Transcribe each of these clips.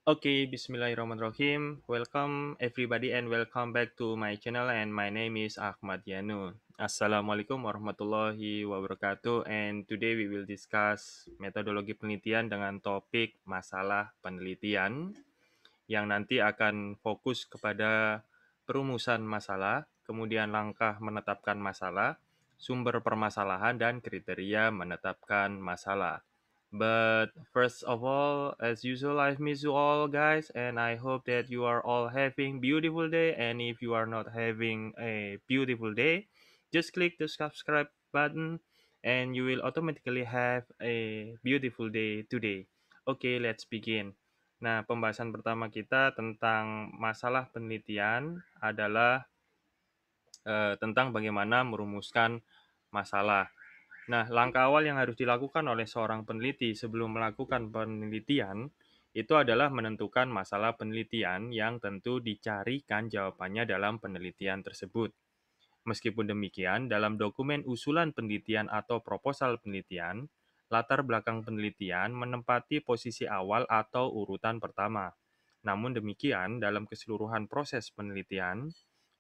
Bismillahirrahmanirrahim. Welcome everybody and welcome back to my channel and my name is Ahmad Yanu. Assalamualaikum warahmatullahi wabarakatuh and today we will discuss metodologi penelitian dengan topik masalah penelitian yang nanti akan fokus kepada perumusan masalah, kemudian langkah menetapkan masalah, sumber permasalahan, dan kriteria menetapkan masalah. But first of all, as usual, I miss you all, guys, and I hope that you are all having beautiful day. And if you are not having a beautiful day, just click the subscribe button, and you will automatically have a beautiful day today. Okay, let's begin. Nah, pembahasan pertama kita tentang masalah penelitian adalah tentang bagaimana merumuskan masalah. Nah, langkah awal yang harus dilakukan oleh seorang peneliti sebelum melakukan penelitian itu adalah menentukan masalah penelitian yang tentu dicarikan jawabannya dalam penelitian tersebut. Meskipun demikian, dalam dokumen usulan penelitian atau proposal penelitian, latar belakang penelitian menempati posisi awal atau urutan pertama. Namun demikian, dalam keseluruhan proses penelitian,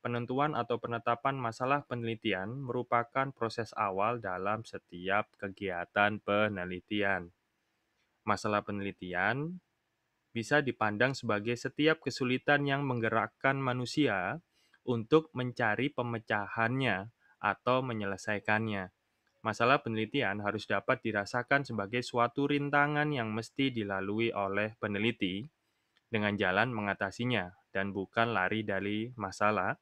penentuan atau penetapan masalah penelitian merupakan proses awal dalam setiap kegiatan penelitian. Masalah penelitian bisa dipandang sebagai setiap kesulitan yang menggerakkan manusia untuk mencari pemecahannya atau menyelesaikannya. Masalah penelitian harus dapat dirasakan sebagai suatu rintangan yang mesti dilalui oleh peneliti dengan jalan mengatasinya dan bukan lari dari masalah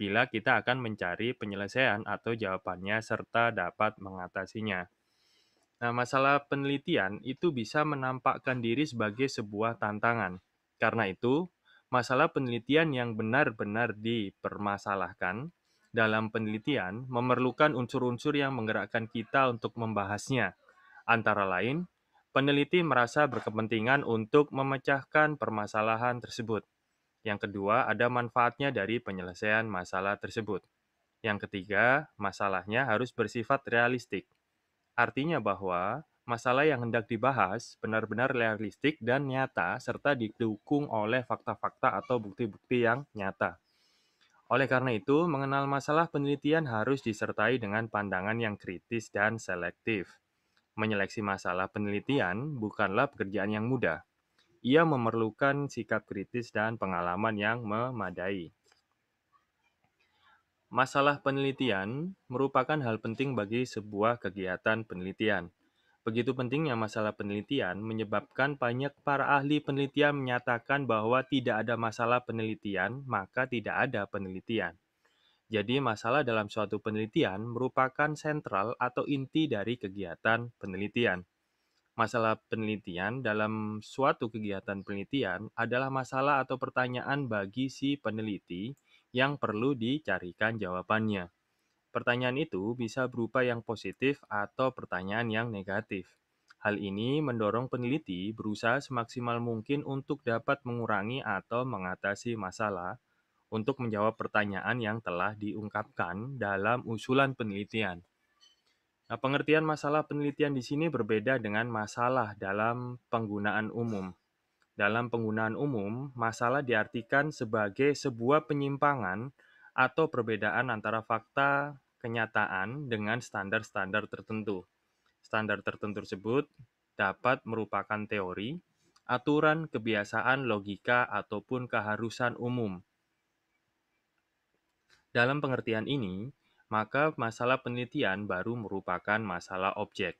bila kita akan mencari penyelesaian atau jawabannya serta dapat mengatasinya. Nah, masalah penelitian itu bisa menampakkan diri sebagai sebuah tantangan. Karena itu, masalah penelitian yang benar-benar dipermasalahkan dalam penelitian memerlukan unsur-unsur yang menggerakkan kita untuk membahasnya. Antara lain, peneliti merasa berkepentingan untuk memecahkan permasalahan tersebut. Yang kedua, ada manfaatnya dari penyelesaian masalah tersebut. Yang ketiga, masalahnya harus bersifat realistik. Artinya bahwa masalah yang hendak dibahas benar-benar realistik dan nyata serta didukung oleh fakta-fakta atau bukti-bukti yang nyata. Oleh karena itu, mengenal masalah penelitian harus disertai dengan pandangan yang kritis dan selektif. Menyeleksi masalah penelitian bukanlah pekerjaan yang mudah. Ia memerlukan sikap kritis dan pengalaman yang memadai. Masalah penelitian merupakan hal penting bagi sebuah kegiatan penelitian. Begitu pentingnya masalah penelitian menyebabkan banyak para ahli penelitian menyatakan bahwa tidak ada masalah penelitian, maka tidak ada penelitian. Jadi masalah dalam suatu penelitian merupakan sentral atau inti dari kegiatan penelitian. Masalah penelitian dalam suatu kegiatan penelitian adalah masalah atau pertanyaan bagi si peneliti yang perlu dicarikan jawabannya. Pertanyaan itu bisa berupa yang positif atau pertanyaan yang negatif. Hal ini mendorong peneliti berusaha semaksimal mungkin untuk dapat mengurangi atau mengatasi masalah untuk menjawab pertanyaan yang telah diungkapkan dalam usulan penelitian. Nah, pengertian masalah penelitian di sini berbeda dengan masalah dalam penggunaan umum. Dalam penggunaan umum, masalah diartikan sebagai sebuah penyimpangan atau perbedaan antara fakta kenyataan dengan standar-standar tertentu. Standar tertentu tersebut dapat merupakan teori, aturan, kebiasaan, logika, ataupun keharusan umum. Dalam pengertian ini, maka masalah penelitian baru merupakan masalah objek.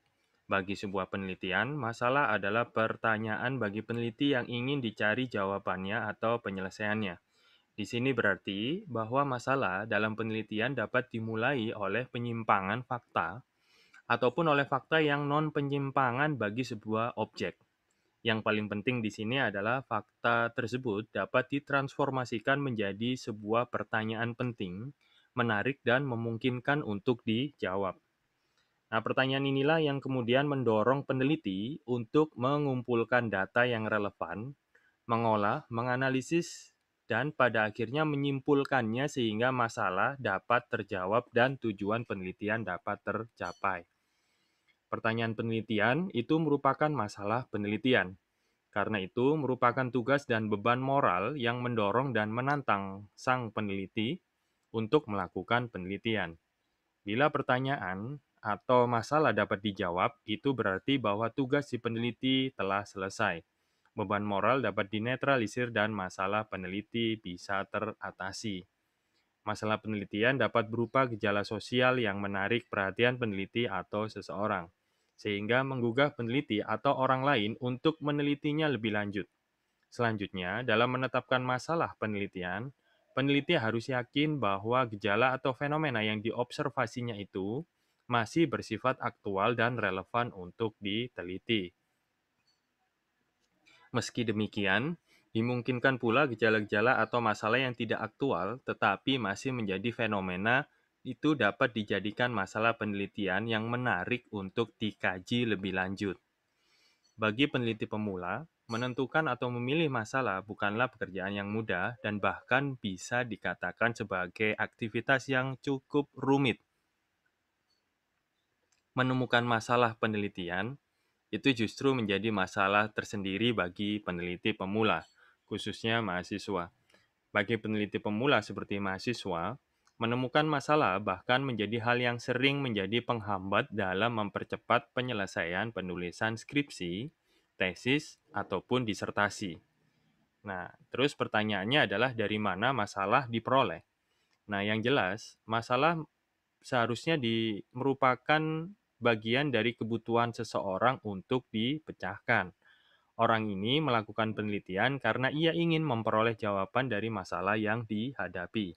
Bagi sebuah penelitian, masalah adalah pertanyaan bagi peneliti yang ingin dicari jawabannya atau penyelesaiannya. Di sini berarti bahwa masalah dalam penelitian dapat dimulai oleh penyimpangan fakta ataupun oleh fakta yang non-penyimpangan bagi sebuah objek. Yang paling penting di sini adalah fakta tersebut dapat ditransformasikan menjadi sebuah pertanyaan penting, menarik, dan memungkinkan untuk dijawab. Nah, pertanyaan inilah yang kemudian mendorong peneliti untuk mengumpulkan data yang relevan, mengolah, menganalisis, dan pada akhirnya menyimpulkannya sehingga masalah dapat terjawab dan tujuan penelitian dapat tercapai. Pertanyaan penelitian itu merupakan masalah penelitian. Karena itu, merupakan tugas dan beban moral yang mendorong dan menantang sang peneliti untuk melakukan penelitian. Bila pertanyaan atau masalah dapat dijawab, itu berarti bahwa tugas si peneliti telah selesai. Beban moral dapat dinetralisir dan masalah peneliti bisa teratasi. Masalah penelitian dapat berupa gejala sosial yang menarik perhatian peneliti atau seseorang, sehingga menggugah peneliti atau orang lain untuk menelitinya lebih lanjut. Selanjutnya, dalam menetapkan masalah penelitian, peneliti harus yakin bahwa gejala atau fenomena yang diobservasinya itu masih bersifat aktual dan relevan untuk diteliti. Meski demikian, dimungkinkan pula gejala-gejala atau masalah yang tidak aktual tetapi masih menjadi fenomena itu dapat dijadikan masalah penelitian yang menarik untuk dikaji lebih lanjut. Bagi peneliti pemula, menentukan atau memilih masalah bukanlah pekerjaan yang mudah dan bahkan bisa dikatakan sebagai aktivitas yang cukup rumit. Menemukan masalah penelitian itu justru menjadi masalah tersendiri bagi peneliti pemula, khususnya mahasiswa. Bagi peneliti pemula seperti mahasiswa, menemukan masalah bahkan menjadi hal yang sering menjadi penghambat dalam mempercepat penyelesaian penulisan skripsi, tesis, ataupun disertasi. Nah, terus pertanyaannya adalah dari mana masalah diperoleh? Nah, yang jelas, masalah seharusnya merupakan bagian dari kebutuhan seseorang untuk dipecahkan. Orang ini melakukan penelitian karena ia ingin memperoleh jawaban dari masalah yang dihadapi.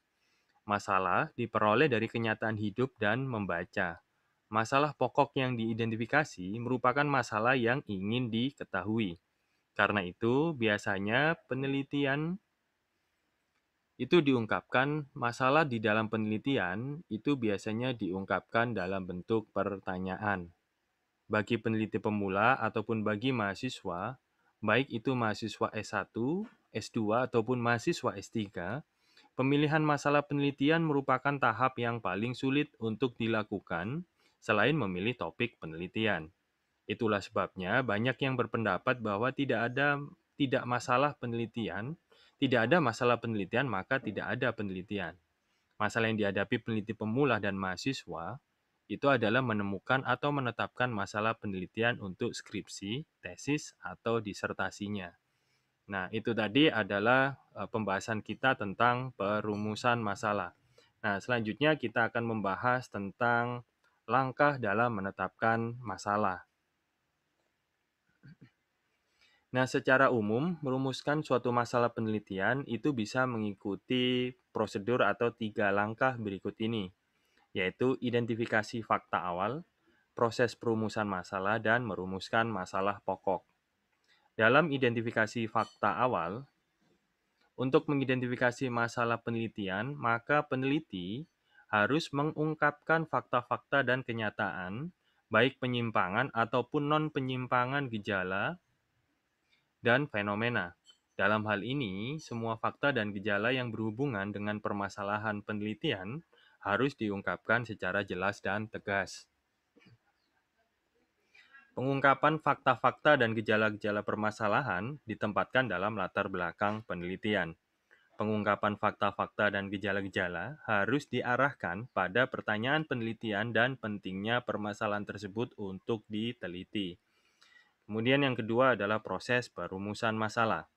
Masalah diperoleh dari kenyataan hidup dan membaca. Masalah pokok yang diidentifikasi merupakan masalah yang ingin diketahui. Karena itu, biasanya penelitian itu diungkapkan, masalah di dalam penelitian itu biasanya diungkapkan dalam bentuk pertanyaan. Bagi peneliti pemula ataupun bagi mahasiswa, baik itu mahasiswa S1, S2, ataupun mahasiswa S3, pemilihan masalah penelitian merupakan tahap yang paling sulit untuk dilakukan selain memilih topik penelitian. Itulah sebabnya banyak yang berpendapat bahwa tidak masalah penelitian, tidak ada masalah penelitian maka tidak ada penelitian. Masalah yang dihadapi peneliti pemula dan mahasiswa itu adalah menemukan atau menetapkan masalah penelitian untuk skripsi, tesis, atau disertasinya. Nah, itu tadi adalah pembahasan kita tentang perumusan masalah. Nah, selanjutnya kita akan membahas tentang langkah dalam menetapkan masalah. Nah, secara umum, merumuskan suatu masalah penelitian itu bisa mengikuti prosedur atau 3 langkah berikut ini, yaitu identifikasi fakta awal, proses perumusan masalah, dan merumuskan masalah pokok. Dalam identifikasi fakta awal, untuk mengidentifikasi masalah penelitian, maka peneliti harus mengungkapkan fakta-fakta dan kenyataan, baik penyimpangan ataupun non-penyimpangan gejala dan fenomena. Dalam hal ini, semua fakta dan gejala yang berhubungan dengan permasalahan penelitian harus diungkapkan secara jelas dan tegas. Pengungkapan fakta-fakta dan gejala-gejala permasalahan ditempatkan dalam latar belakang penelitian. Pengungkapan fakta-fakta dan gejala-gejala harus diarahkan pada pertanyaan penelitian dan pentingnya permasalahan tersebut untuk diteliti. Kemudian yang kedua adalah proses perumusan masalah.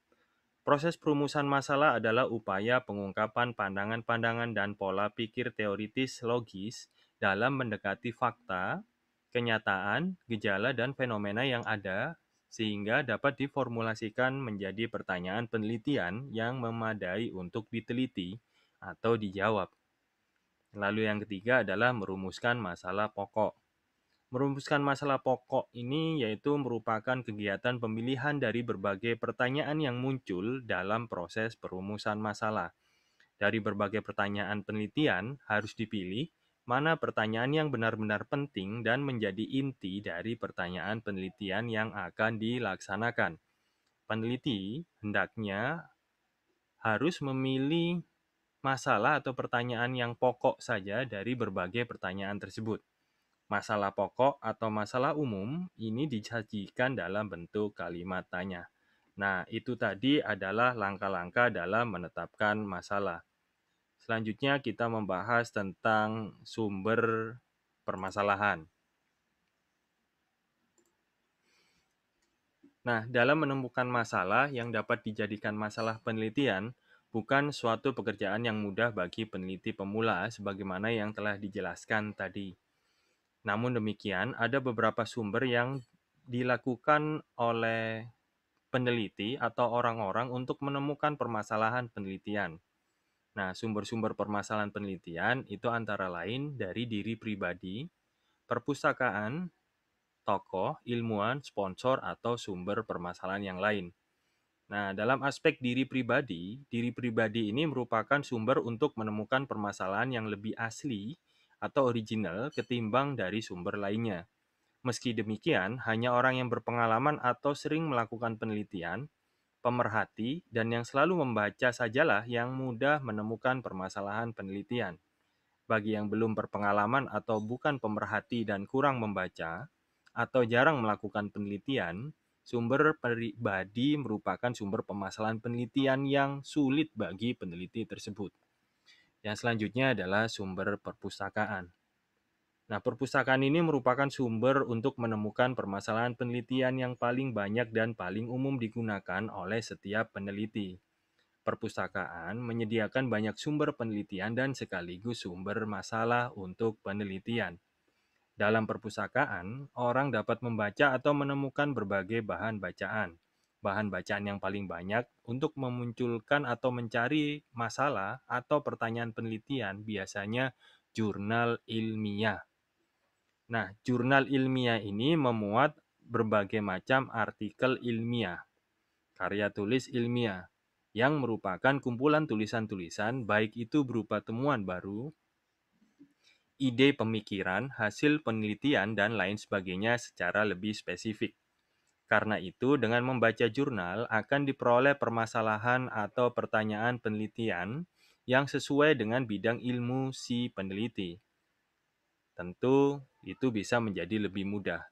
Proses perumusan masalah adalah upaya pengungkapan pandangan-pandangan dan pola pikir teoritis logis dalam mendekati fakta, kenyataan, gejala, dan fenomena yang ada sehingga dapat diformulasikan menjadi pertanyaan penelitian yang memadai untuk diteliti atau dijawab. Lalu yang ketiga adalah merumuskan masalah pokok. Merumuskan masalah pokok ini yaitu merupakan kegiatan pemilihan dari berbagai pertanyaan yang muncul dalam proses perumusan masalah. Dari berbagai pertanyaan penelitian harus dipilih mana pertanyaan yang benar-benar penting dan menjadi inti dari pertanyaan penelitian yang akan dilaksanakan. Peneliti hendaknya harus memilih masalah atau pertanyaan yang pokok saja dari berbagai pertanyaan tersebut. Masalah pokok atau masalah umum ini disajikan dalam bentuk kalimat tanya. Nah, itu tadi adalah langkah-langkah dalam menetapkan masalah. Selanjutnya kita membahas tentang sumber permasalahan. Nah, dalam menemukan masalah yang dapat dijadikan masalah penelitian, bukan suatu pekerjaan yang mudah bagi peneliti pemula sebagaimana yang telah dijelaskan tadi. Namun demikian, ada beberapa sumber yang dilakukan oleh peneliti atau orang-orang untuk menemukan permasalahan penelitian. Nah, sumber-sumber permasalahan penelitian itu antara lain dari diri pribadi, perpustakaan, tokoh, ilmuwan, sponsor, atau sumber permasalahan yang lain. Nah, dalam aspek diri pribadi ini merupakan sumber untuk menemukan permasalahan yang lebih asli atau original ketimbang dari sumber lainnya. Meski demikian, hanya orang yang berpengalaman atau sering melakukan penelitian, pemerhati, dan yang selalu membaca sajalah yang mudah menemukan permasalahan penelitian. Bagi yang belum berpengalaman atau bukan pemerhati dan kurang membaca, atau jarang melakukan penelitian, sumber pribadi merupakan sumber permasalahan penelitian yang sulit bagi peneliti tersebut. Yang selanjutnya adalah sumber perpustakaan. Nah, perpustakaan ini merupakan sumber untuk menemukan permasalahan penelitian yang paling banyak dan paling umum digunakan oleh setiap peneliti. Perpustakaan menyediakan banyak sumber penelitian dan sekaligus sumber masalah untuk penelitian. Dalam perpustakaan, orang dapat membaca atau menemukan berbagai bahan bacaan. Bahan bacaan yang paling banyak untuk memunculkan atau mencari masalah atau pertanyaan penelitian biasanya jurnal ilmiah. Nah, jurnal ilmiah ini memuat berbagai macam artikel ilmiah, karya tulis ilmiah, yang merupakan kumpulan tulisan-tulisan baik itu berupa temuan baru, ide pemikiran, hasil penelitian, dan lain sebagainya secara lebih spesifik. Karena itu, dengan membaca jurnal akan diperoleh permasalahan atau pertanyaan penelitian yang sesuai dengan bidang ilmu si peneliti. Tentu, itu bisa menjadi lebih mudah.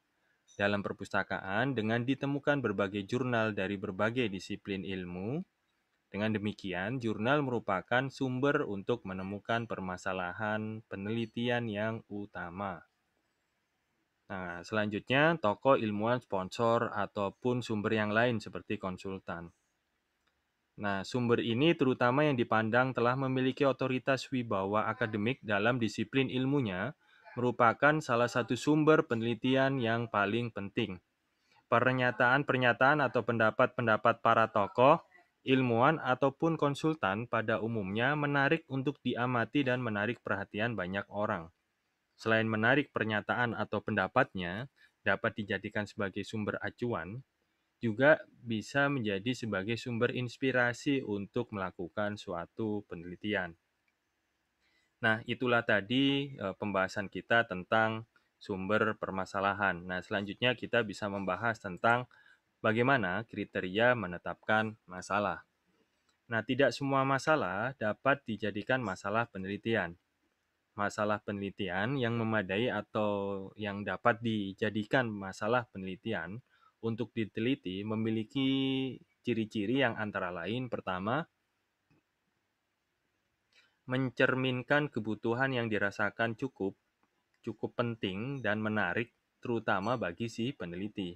Dalam perpustakaan, dengan ditemukan berbagai jurnal dari berbagai disiplin ilmu, dengan demikian, jurnal merupakan sumber untuk menemukan permasalahan penelitian yang utama. Nah, selanjutnya, tokoh, ilmuwan, sponsor, ataupun sumber yang lain seperti konsultan. Nah, sumber ini terutama yang dipandang telah memiliki otoritas wibawa akademik dalam disiplin ilmunya, merupakan salah satu sumber penelitian yang paling penting. Pernyataan-pernyataan atau pendapat-pendapat para tokoh, ilmuwan, ataupun konsultan pada umumnya menarik untuk diamati dan menarik perhatian banyak orang. Selain menarik pernyataan atau pendapatnya, dapat dijadikan sebagai sumber acuan, juga bisa menjadi sebagai sumber inspirasi untuk melakukan suatu penelitian. Nah, itulah tadi pembahasan kita tentang sumber permasalahan. Nah, selanjutnya kita bisa membahas tentang bagaimana kriteria menetapkan masalah. Nah, tidak semua masalah dapat dijadikan masalah penelitian. Masalah penelitian yang memadai atau yang dapat dijadikan masalah penelitian untuk diteliti memiliki ciri-ciri yang antara lain pertama, mencerminkan kebutuhan yang dirasakan cukup penting dan menarik terutama bagi si peneliti.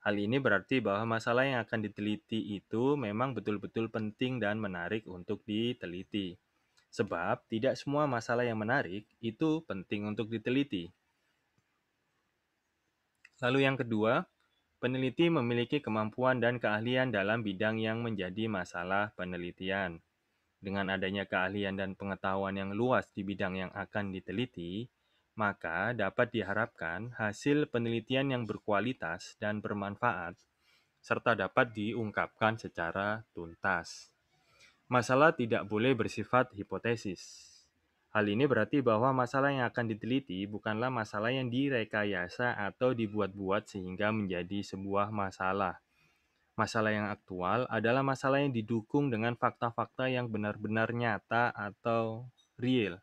Hal ini berarti bahwa masalah yang akan diteliti itu memang betul-betul penting dan menarik untuk diteliti. Sebab tidak semua masalah yang menarik itu penting untuk diteliti. Lalu yang kedua, peneliti memiliki kemampuan dan keahlian dalam bidang yang menjadi masalah penelitian. Dengan adanya keahlian dan pengetahuan yang luas di bidang yang akan diteliti, maka dapat diharapkan hasil penelitian yang berkualitas dan bermanfaat, serta dapat diungkapkan secara tuntas. Masalah tidak boleh bersifat hipotesis. Hal ini berarti bahwa masalah yang akan diteliti bukanlah masalah yang direkayasa atau dibuat-buat sehingga menjadi sebuah masalah. Masalah yang aktual adalah masalah yang didukung dengan fakta-fakta yang benar-benar nyata atau real.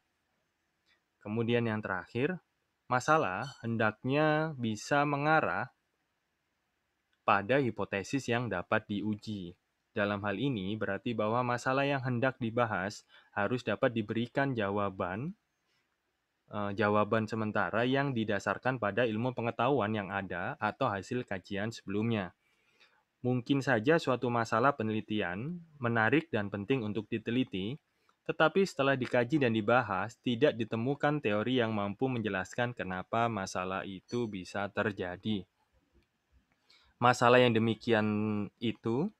Kemudian yang terakhir, masalah hendaknya bisa mengarah pada hipotesis yang dapat diuji. Dalam hal ini berarti bahwa masalah yang hendak dibahas harus dapat diberikan jawaban sementara yang didasarkan pada ilmu pengetahuan yang ada atau hasil kajian sebelumnya. Mungkin saja suatu masalah penelitian menarik dan penting untuk diteliti, tetapi setelah dikaji dan dibahas, tidak ditemukan teori yang mampu menjelaskan kenapa masalah itu bisa terjadi. Masalah yang demikian itu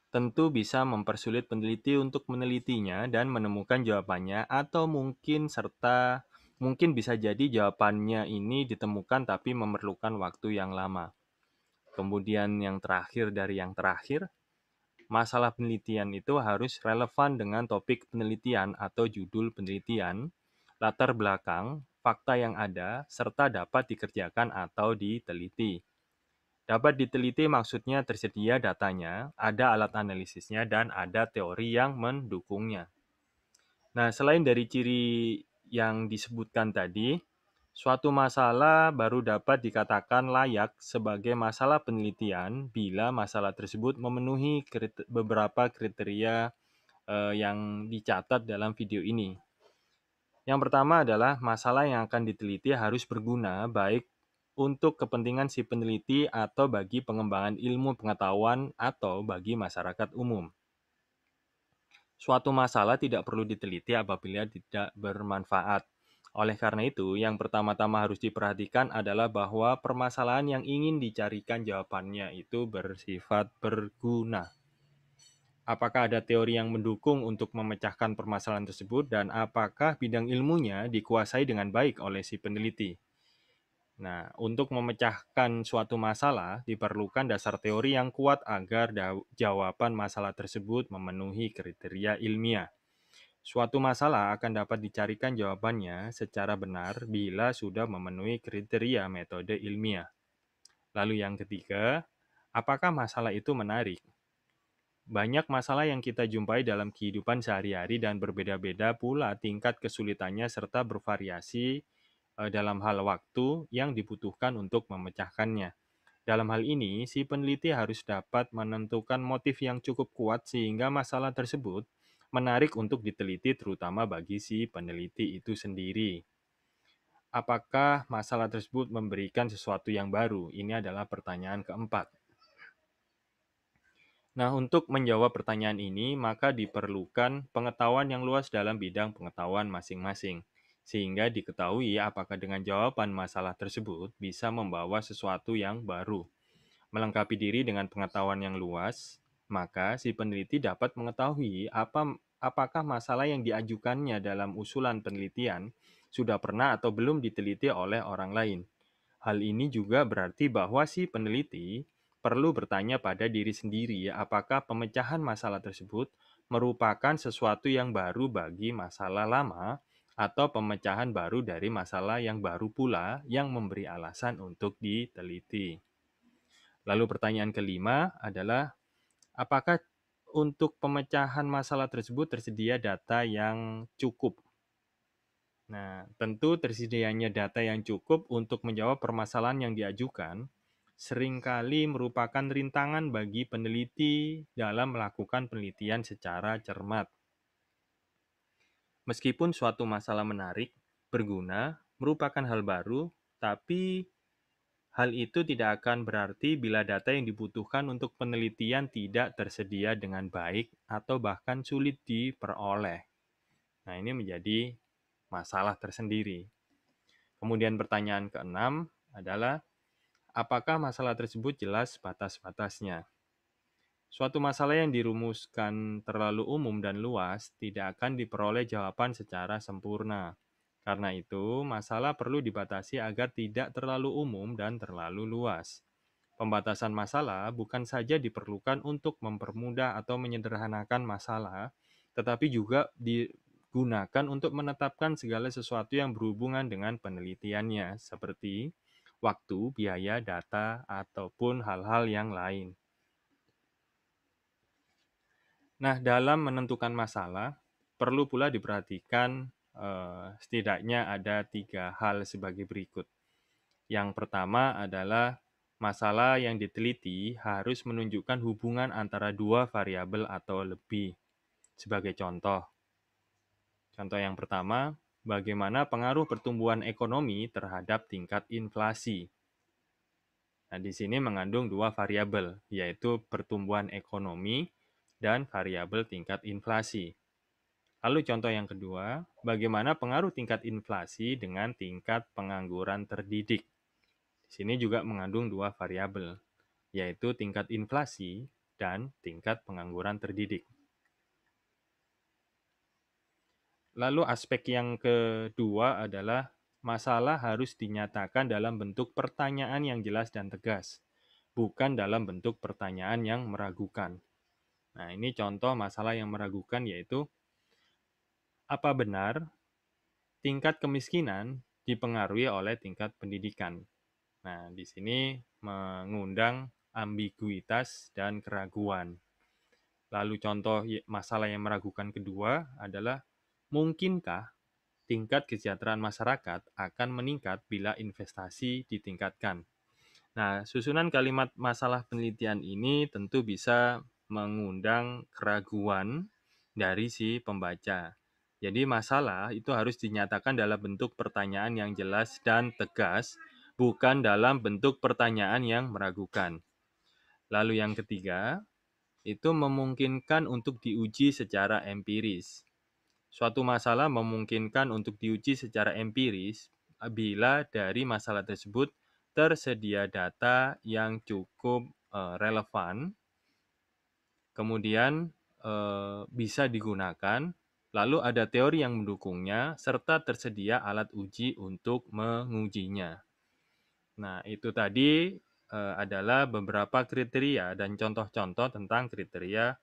tentu bisa mempersulit peneliti untuk menelitinya dan menemukan jawabannya, atau mungkin bisa jadi jawabannya ini ditemukan tapi memerlukan waktu yang lama. Kemudian yang terakhir dari yang terakhir, masalah penelitian itu harus relevan dengan topik penelitian atau judul penelitian, latar belakang, fakta yang ada, serta dapat dikerjakan atau diteliti. Dapat diteliti maksudnya tersedia datanya, ada alat analisisnya, dan ada teori yang mendukungnya. Nah, selain dari ciri yang disebutkan tadi, suatu masalah baru dapat dikatakan layak sebagai masalah penelitian bila masalah tersebut memenuhi beberapa kriteria yang dicatat dalam video ini. Yang pertama adalah masalah yang akan diteliti harus berguna baik untuk kepentingan si peneliti atau bagi pengembangan ilmu pengetahuan atau bagi masyarakat umum. Suatu masalah tidak perlu diteliti apabila tidak bermanfaat. Oleh karena itu, yang pertama-tama harus diperhatikan adalah bahwa permasalahan yang ingin dicarikan jawabannya itu bersifat berguna. Apakah ada teori yang mendukung untuk memecahkan permasalahan tersebut dan apakah bidang ilmunya dikuasai dengan baik oleh si peneliti? Nah, untuk memecahkan suatu masalah diperlukan dasar teori yang kuat agar jawaban masalah tersebut memenuhi kriteria ilmiah. Suatu masalah akan dapat dicarikan jawabannya secara benar bila sudah memenuhi kriteria metode ilmiah. Lalu yang ketiga, apakah masalah itu menarik? Banyak masalah yang kita jumpai dalam kehidupan sehari-hari dan berbeda-beda pula tingkat kesulitannya serta bervariasi dalam hal waktu yang dibutuhkan untuk memecahkannya. Dalam hal ini, si peneliti harus dapat menentukan motif yang cukup kuat sehingga masalah tersebut menarik untuk diteliti terutama bagi si peneliti itu sendiri. Apakah masalah tersebut memberikan sesuatu yang baru? Ini adalah pertanyaan keempat. Nah, untuk menjawab pertanyaan ini, maka diperlukan pengetahuan yang luas dalam bidang pengetahuan masing-masing, sehingga diketahui apakah dengan jawaban masalah tersebut bisa membawa sesuatu yang baru. Melengkapi diri dengan pengetahuan yang luas, maka si peneliti dapat mengetahui apakah masalah yang diajukannya dalam usulan penelitian sudah pernah atau belum diteliti oleh orang lain. Hal ini juga berarti bahwa si peneliti perlu bertanya pada diri sendiri apakah pemecahan masalah tersebut merupakan sesuatu yang baru bagi masalah lama atau pemecahan baru dari masalah yang baru pula yang memberi alasan untuk diteliti. Lalu pertanyaan kelima adalah, apakah untuk pemecahan masalah tersebut tersedia data yang cukup? Nah, tentu tersedianya data yang cukup untuk menjawab permasalahan yang diajukan seringkali merupakan rintangan bagi peneliti dalam melakukan penelitian secara cermat. Meskipun suatu masalah menarik, berguna, merupakan hal baru, tapi hal itu tidak akan berarti bila data yang dibutuhkan untuk penelitian tidak tersedia dengan baik atau bahkan sulit diperoleh. Nah, ini menjadi masalah tersendiri. Kemudian pertanyaan keenam adalah, apakah masalah tersebut jelas batas-batasnya? Suatu masalah yang dirumuskan terlalu umum dan luas tidak akan diperoleh jawaban secara sempurna. Karena itu, masalah perlu dibatasi agar tidak terlalu umum dan terlalu luas. Pembatasan masalah bukan saja diperlukan untuk mempermudah atau menyederhanakan masalah, tetapi juga digunakan untuk menetapkan segala sesuatu yang berhubungan dengan penelitiannya, seperti waktu, biaya, data, ataupun hal-hal yang lain. Nah, dalam menentukan masalah, perlu pula diperhatikan setidaknya ada 3 hal sebagai berikut. Yang pertama adalah Masalah yang diteliti harus menunjukkan hubungan antara dua variabel atau lebih. Sebagai contoh yang pertama, bagaimana pengaruh pertumbuhan ekonomi terhadap tingkat inflasi. Nah, di sini mengandung dua variabel, yaitu pertumbuhan ekonomi dan variabel tingkat inflasi. Lalu contoh yang kedua, bagaimana pengaruh tingkat inflasi dengan tingkat pengangguran terdidik. Di sini juga mengandung dua variabel, yaitu tingkat inflasi dan tingkat pengangguran terdidik. Lalu aspek yang kedua adalah masalah harus dinyatakan dalam bentuk pertanyaan yang jelas dan tegas, bukan dalam bentuk pertanyaan yang meragukan. Nah, ini contoh masalah yang meragukan yaitu, apa benar tingkat kemiskinan dipengaruhi oleh tingkat pendidikan? Nah, di sini mengundang ambiguitas dan keraguan. Lalu contoh masalah yang meragukan kedua adalah, mungkinkah tingkat kesejahteraan masyarakat akan meningkat bila investasi ditingkatkan? Nah, susunan kalimat masalah penelitian ini tentu bisa mengundang keraguan dari si pembaca. Jadi masalah itu harus dinyatakan dalam bentuk pertanyaan yang jelas dan tegas, bukan dalam bentuk pertanyaan yang meragukan. Lalu yang ketiga, itu memungkinkan untuk diuji secara empiris. Suatu masalah memungkinkan untuk diuji secara empiris bila dari masalah tersebut tersedia data yang cukup relevan, kemudian bisa digunakan, lalu ada teori yang mendukungnya, serta tersedia alat uji untuk mengujinya. Nah, itu tadi adalah beberapa kriteria dan contoh-contoh tentang kriteria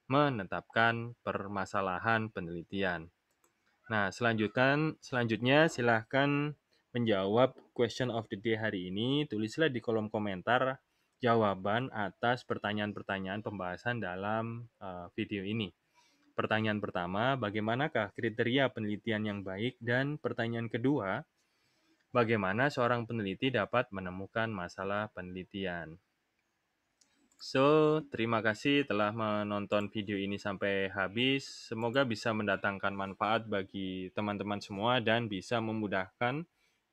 menetapkan permasalahan penelitian. Nah, selanjutnya silahkan menjawab question of the day hari ini. Tulislah di kolom komentar jawaban atas pertanyaan-pertanyaan pembahasan dalam video ini. Pertanyaan pertama, bagaimanakah kriteria penelitian yang baik? Dan pertanyaan kedua, bagaimana seorang peneliti dapat menemukan masalah penelitian? So, terima kasih telah menonton video ini sampai habis. Semoga bisa mendatangkan manfaat bagi teman-teman semua dan bisa memudahkan,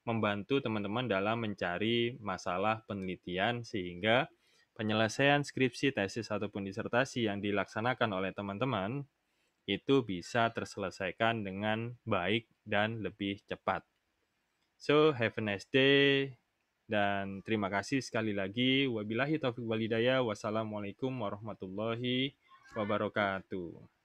membantu teman-teman dalam mencari masalah penelitian sehingga penyelesaian skripsi, tesis, ataupun disertasi yang dilaksanakan oleh teman-teman itu bisa terselesaikan dengan baik dan lebih cepat. So, have a nice day. Dan terima kasih sekali lagi. Wabillahi taufiq wal hidayah. Wassalamualaikum warahmatullahi wabarakatuh.